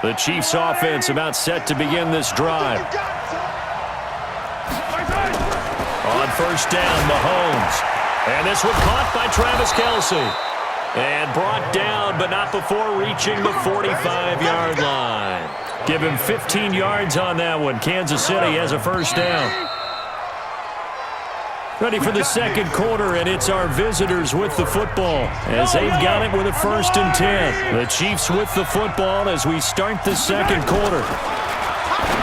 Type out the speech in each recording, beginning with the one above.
The Chiefs offense about set to begin this drive. On first down, Mahomes. And this one caught by Travis Kelce. And brought down, but not before reaching the 45-yard line. Give him 15 yards on that one. Kansas City has a first down. Ready for the second quarter, and it's our visitors with the football as they've got it with a 1st and 10. The Chiefs with the football as we start the second quarter.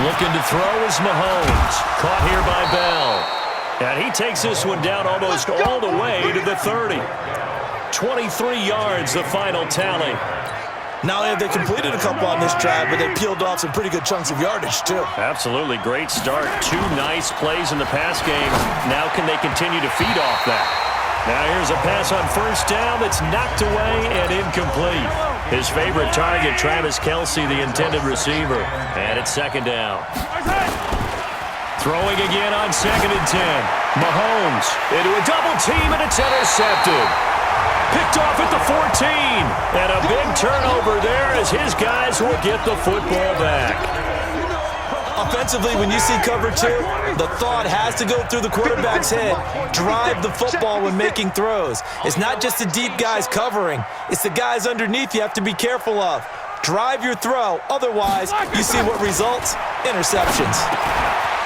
Looking to throw is Mahomes. Caught here by Bell. And he takes this one down almost all the way to the 30. 23 yards, the final tally. Not only have they completed a couple on this drive, but they peeled off some pretty good chunks of yardage, too. Absolutely. Great start. 2 nice plays in the pass game. Now can they continue to feed off that? Now here's a pass on first down that's knocked away and incomplete. His favorite target, Travis Kelce, the intended receiver. And it's second down. Throwing again on 2nd and 10. Mahomes into a double team, and it's intercepted. Picked off at the 14. And a big turnover there as his guys will get the football back. Offensively, when you see cover 2, the thought has to go through the quarterback's head. Drive the football when making throws. It's not just the deep guys covering. It's the guys underneath you have to be careful of. Drive your throw. Otherwise, you see what results? Interceptions.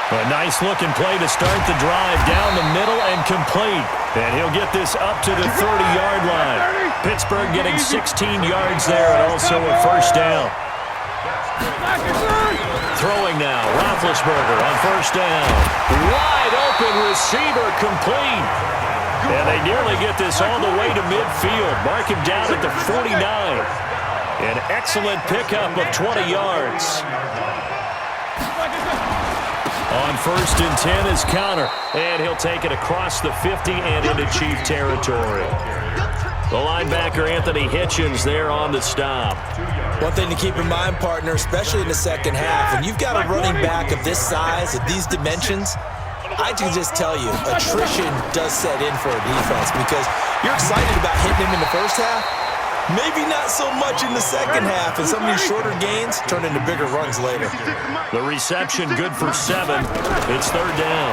A nice-looking play to start the drive down the middle and complete. And he'll get this up to the 30-yard line. Pittsburgh getting 16 yards there and also a first down. Throwing now, Roethlisberger on first down. Wide open receiver complete. And they nearly get this all the way to midfield. Mark him down at the 49. An excellent pickup of 20 yards. On 1st and 10 is Connor, and he'll take it across the 50 and into Chief territory. The linebacker, Anthony Hitchens, there on the stop. One thing to keep in mind, partner, especially in the second half, when you've got a running back of this size, of these dimensions, I can just tell you, attrition does set in for a defense because you're excited about hitting him in the first half. Maybe not so much in the second half, and some of these shorter gains turn into bigger runs later. The reception good for 7. It's third down.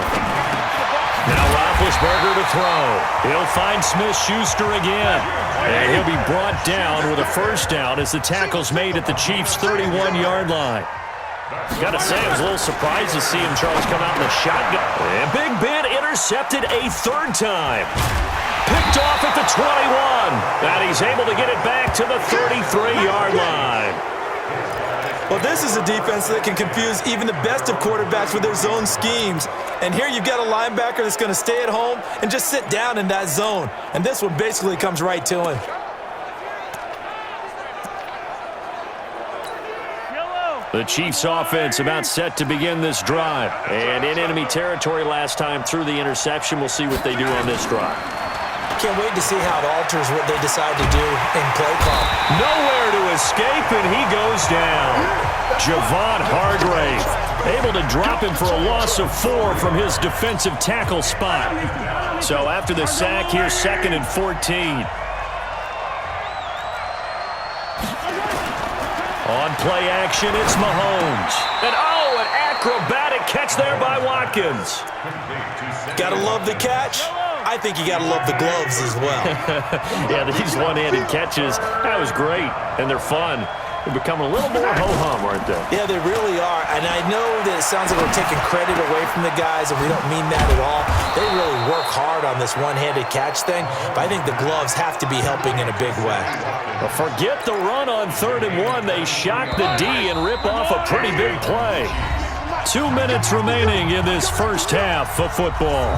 Now Roethlisberger to throw. He'll find Smith-Schuster again. And he'll be brought down with a first down as the tackle's made at the Chiefs' 31-yard line. Got to say, I was a little surprised to see him, Charles, come out in the shotgun. And Big Ben intercepted a 3rd time. Picked off at the 21. And he's able to get it back to the 33-yard line. Well, this is a defense that can confuse even the best of quarterbacks with their zone schemes. And here you've got a linebacker that's going to stay at home and just sit down in that zone. And this one basically comes right to him. The Chiefs offense about set to begin this drive. And in enemy territory last time through the interception. We'll see what they do on this drive. Can't wait to see how it alters what they decide to do in play call. Nowhere to escape, and he goes down. Javon Hargrave able to drop him for a loss of 4 from his defensive tackle spot. So after the sack, here's 2nd and 14. On play action, it's Mahomes. And an acrobatic catch there by Watkins. Gotta love the catch. I think you gotta love the gloves as well. Yeah, these one-handed catches, that was great, and they're fun. They're becoming a little more ho-hum, aren't they? Yeah, they really are, and I know that it sounds like we're taking credit away from the guys, and we don't mean that at all. They really work hard on this one-handed catch thing, but I think the gloves have to be helping in a big way. Well, forget the run on 3rd and 1. They shock the D and rip off a pretty big play. 2 minutes remaining in this first half of football.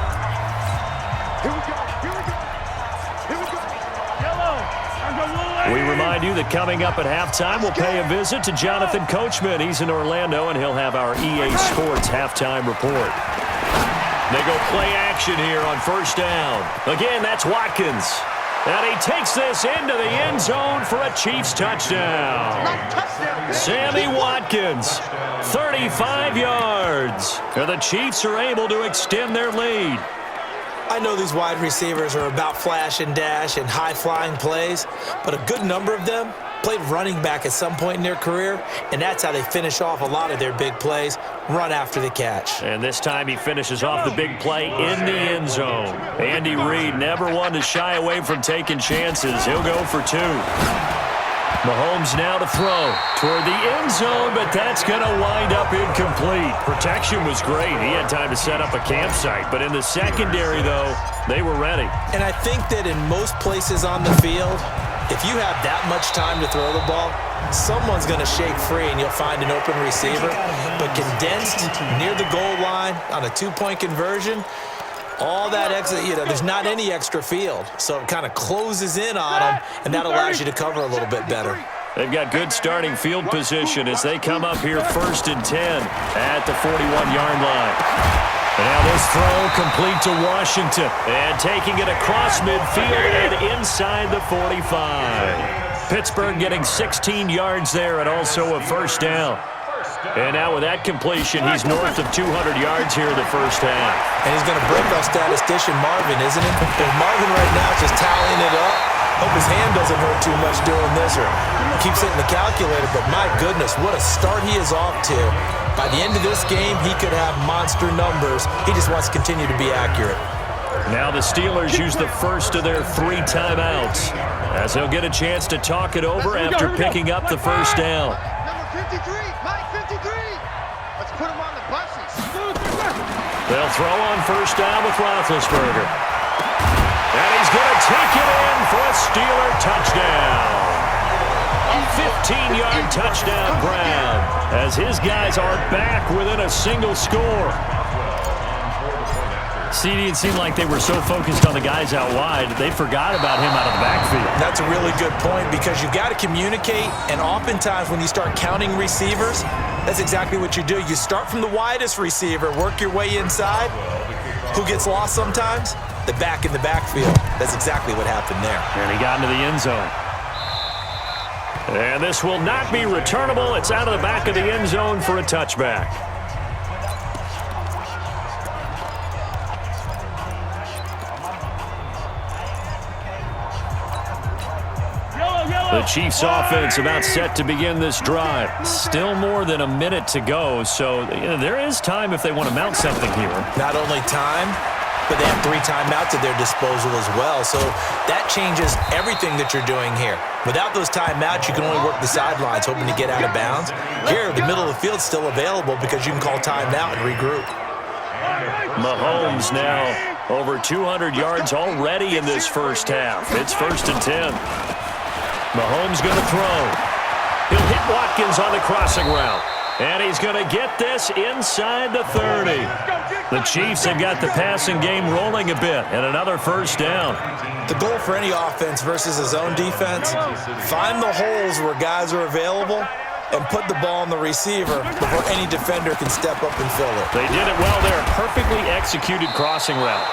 We remind you that coming up at halftime, we'll pay a visit to Jonathan Coachman. He's in Orlando, and he'll have our EA Sports halftime report. They go play action here on first down. Again, that's Watkins. And he takes this into the end zone for a Chiefs touchdown. Sammy Watkins, 35 yards. And the Chiefs are able to extend their lead. I know these wide receivers are about flash and dash and high-flying plays, but a good number of them played running back at some point in their career, and that's how they finish off a lot of their big plays, run after the catch. And this time he finishes off the big play in the end zone. Andy Reid never one to shy away from taking chances. He'll go for 2. Mahomes now to throw toward the end zone, but that's going to wind up incomplete. Protection was great. He had time to set up a campsite, but in the secondary, though, they were ready. And I think that in most places on the field, if you have that much time to throw the ball, someone's going to shake free and you'll find an open receiver. But condensed near the goal line on a 2-point conversion, all that extra, there's not any extra field. So it kind of closes in on them, and that allows you to cover a little bit better. They've got good starting field position as they come up here 1st and 10 at the 41-yard line. Now this throw complete to Washington. And taking it across midfield and inside the 45. Pittsburgh getting 16 yards there and also a first down. And now with that completion, he's north of 200 yards here in the first half. And he's going to break our statistician Marvin, isn't he? And Marvin right now is just tallying it up. Hope his hand doesn't hurt too much doing this or keeps hitting the calculator. But my goodness, what a start he is off to. By the end of this game, he could have monster numbers. He just wants to continue to be accurate. Now the Steelers use the first of their 3 timeouts as they'll get a chance to talk it over after picking up the first down. Number 53, Mike 53. Let's put him on the buses. They'll throw on first down with Roethlisberger. And he's going to take it in for a Steeler touchdown. A 15-yard touchdown grab as his guys are back within a single score. CD, it seemed like they were so focused on the guys out wide, they forgot about him out of the backfield. That's a really good point because you've got to communicate, and oftentimes when you start counting receivers, that's exactly what you do. You start from the widest receiver, work your way inside. Who gets lost sometimes? The back in the backfield. That's exactly what happened there. And he got into the end zone. And this will not be returnable. It's out of the back of the end zone for a touchback. The Chiefs offense about set to begin this drive. Still more than a minute to go, so there is time if they want to mount something here. Not only time, but they have 3 timeouts at their disposal as well, so that changes everything that you're doing here. Without those timeouts, you can only work the sidelines, hoping to get out of bounds. Here, the middle of the field's still available because you can call timeout and regroup. Mahomes now over 200 yards already in this first half. It's 1st and 10. Mahomes going to throw. He'll hit Watkins on the crossing route. And he's going to get this inside the 30. The Chiefs have got the passing game rolling a bit, and another first down. The goal for any offense versus a zone defense, find the holes where guys are available and put the ball on the receiver before any defender can step up and fill it. They did it well there. Perfectly executed crossing route.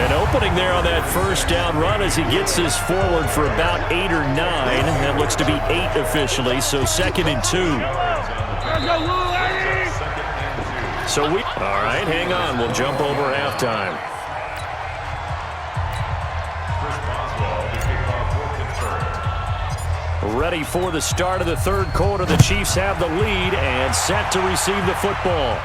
And opening there on that first down run as he gets this forward for about 8 or 9. That looks to be 8 officially, so 2nd and 2. All right, hang on. We'll jump over halftime. Ready for the start of the 3rd quarter. The Chiefs have the lead and set to receive the football.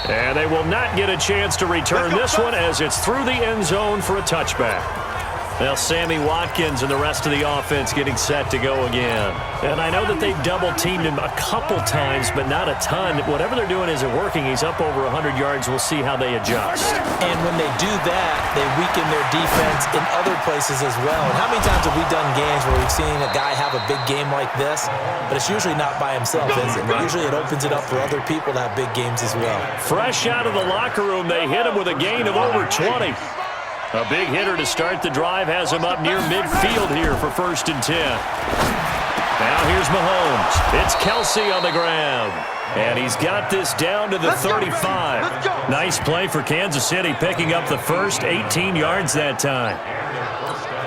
And they will not get a chance to return this one as it's through the end zone for a touchback. Now Sammy Watkins and the rest of the offense getting set to go again. And I know that they've double-teamed him a couple times, but not a ton. Whatever they're doing isn't working. He's up over 100 yards. We'll see how they adjust. And when they do that, they weaken their defense in other places as well. And how many times have we done games where we've seen a guy have a big game like this, but it's usually not by himself, is it? Usually it opens it up for other people to have big games as well. Fresh out of the locker room, they hit him with a gain of over 20. A big hitter to start the drive has him up near midfield here for 1st and 10. Now here's Mahomes. It's Kelsey on the ground. And he's got this down to the 35. Nice play for Kansas City, picking up the first 18 yards that time.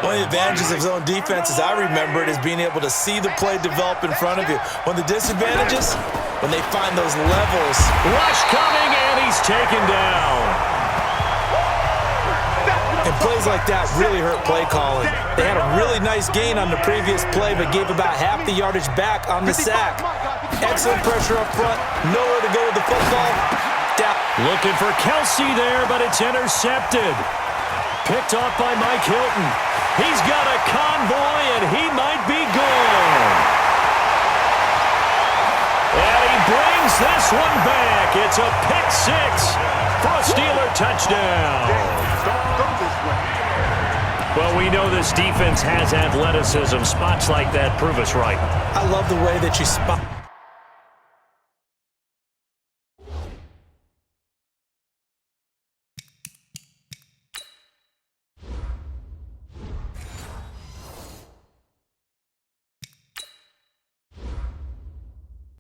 One of the advantages of zone defense, as I remember it, is being able to see the play develop in front of you. One of the disadvantages, when they find those levels. Rush coming, and he's taken down. And plays like that really hurt play calling. They had a really nice gain on the previous play, but gave about half the yardage back on the sack. Excellent pressure up front. Nowhere to go with the football. Down. Looking for Kelsey there, but it's intercepted. Picked off by Mike Hilton. He's got a convoy, and he might be gone. And he brings this one back. It's a pick six for a Steeler touchdown. Well, we know this defense has athleticism. Spots like that prove us right. I love the way that you spot.